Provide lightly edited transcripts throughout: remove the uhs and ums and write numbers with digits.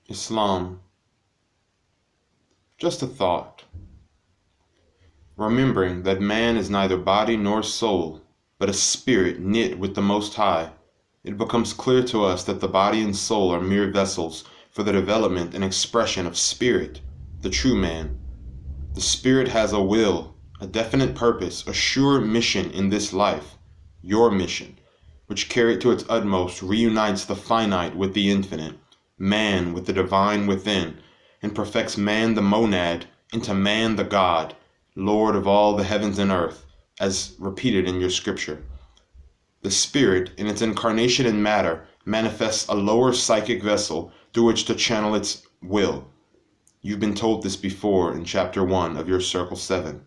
Islam. Just a thought. Remembering that man is neither body nor soul, but a spirit knit with the Most High, it becomes clear to us that the body and soul are mere vessels for the development and expression of spirit, the true man. The spirit has a will, a definite purpose, a sure mission in this life, your mission, which carried to its utmost reunites the finite with the infinite, man with the divine within, and perfects man the monad into man the God, Lord of all the heavens and earth, as repeated in your scripture. The spirit, in its incarnation in matter, manifests a lower psychic vessel through which to channel its will. You've been told this before in chapter 1 of your Circle 7.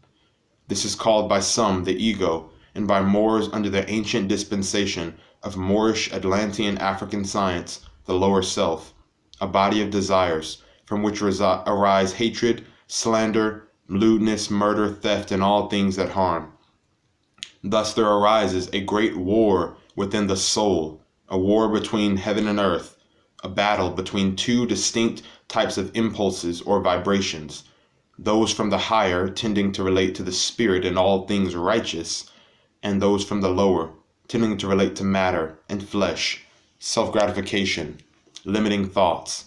This is called by some the ego, and by Moors under the ancient dispensation of Moorish Atlantean African science, the lower self, a body of desires, from which arise hatred, slander, lewdness, murder, theft, and all things that harm. Thus there arises a great war within the soul, a war between heaven and earth, a battle between two distinct types of impulses or vibrations, those from the higher tending to relate to the spirit and all things righteous, and those from the lower tending to relate to matter and flesh, self-gratification, limiting thoughts.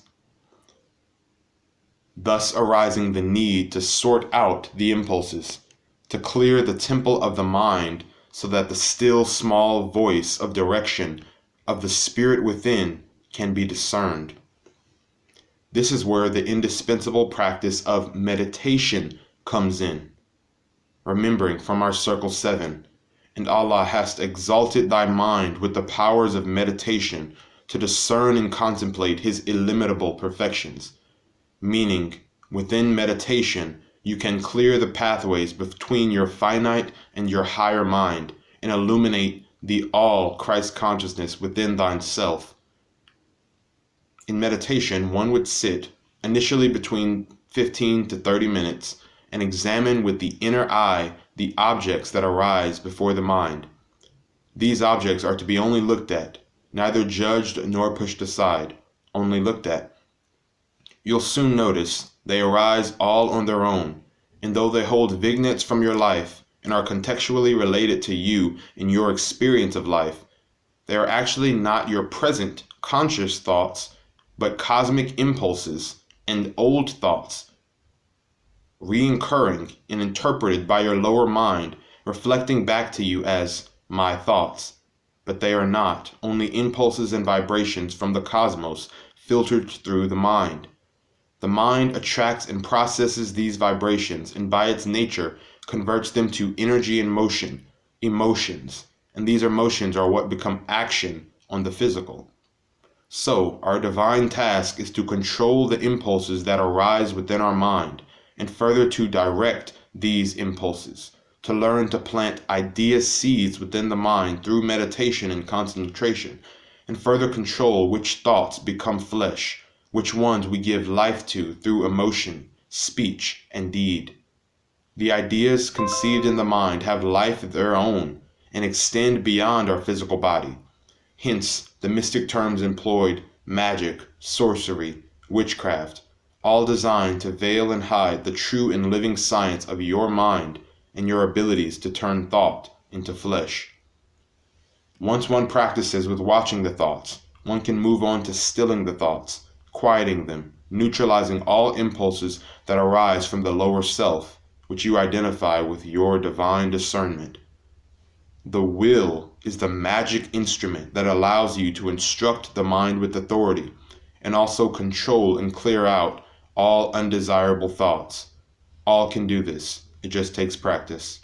Thus arising the need to sort out the impulses, to clear the temple of the mind so that the still small voice of direction of the spirit within can be discerned. This is where the indispensable practice of meditation comes in. Remembering from our Circle 7, and Allah hast exalted thy mind with the powers of meditation to discern and contemplate his illimitable perfections. Meaning, within meditation, you can clear the pathways between your finite and your higher mind and illuminate the all Christ consciousness within thyself. In meditation, one would sit, initially between 15 to 30 minutes, and examine with the inner eye the objects that arise before the mind. These objects are to be only looked at, neither judged nor pushed aside, only looked at. You'll soon notice they arise all on their own, and though they hold vignettes from your life and are contextually related to you in your experience of life, they are actually not your present conscious thoughts, but cosmic impulses and old thoughts, recurring and interpreted by your lower mind, reflecting back to you as my thoughts. But they are not, only impulses and vibrations from the cosmos filtered through the mind. The mind attracts and processes these vibrations, and by its nature converts them to energy and motion, emotions, and these emotions are what become action on the physical. So, our divine task is to control the impulses that arise within our mind, and further to direct these impulses, to learn to plant idea seeds within the mind through meditation and concentration, and further control which thoughts become flesh, which ones we give life to through emotion, speech, and deed. The ideas conceived in the mind have life of their own and extend beyond our physical body. Hence, the mystic terms employed, magic, sorcery, witchcraft, all designed to veil and hide the true and living science of your mind and your abilities to turn thought into flesh. Once one practices with watching the thoughts, one can move on to stilling the thoughts, quieting them, neutralizing all impulses that arise from the lower self, which you identify with your divine discernment. The will is the magic instrument that allows you to instruct the mind with authority, and also control and clear out all undesirable thoughts. All can do this, it just takes practice.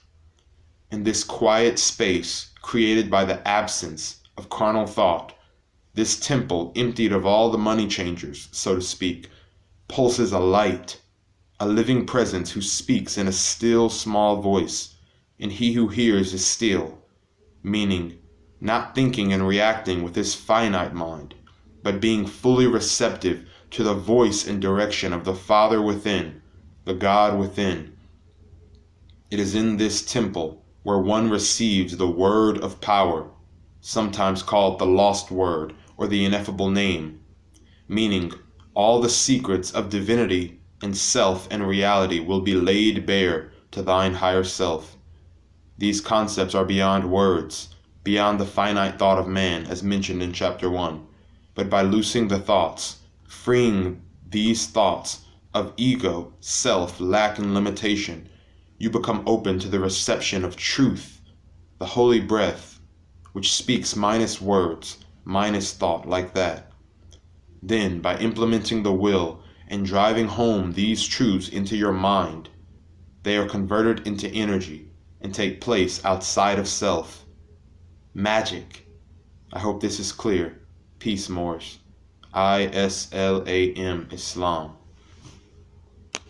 In this quiet space created by the absence of carnal thought, this temple, emptied of all the money changers, so to speak, pulses a light, a living presence who speaks in a still small voice, and he who hears is still, meaning not thinking and reacting with his finite mind, but being fully receptive to the voice and direction of the Father within, the God within. It is in this temple where one receives the word of power, sometimes called the lost word or the ineffable name, meaning All the secrets of divinity and self and reality will be laid bare to thine higher self. These concepts are beyond words, beyond the finite thought of man, as mentioned in chapter 1. But by loosing the thoughts, freeing these thoughts of ego, self, lack, and limitation, you become open to the reception of truth, the holy breath, which speaks minus words, minus thought, like that. Then, by implementing the will and driving home these truths into your mind, they are converted into energy and take place outside of self. Magic. I hope this is clear. Peace, Moors. ISLAM, Islam.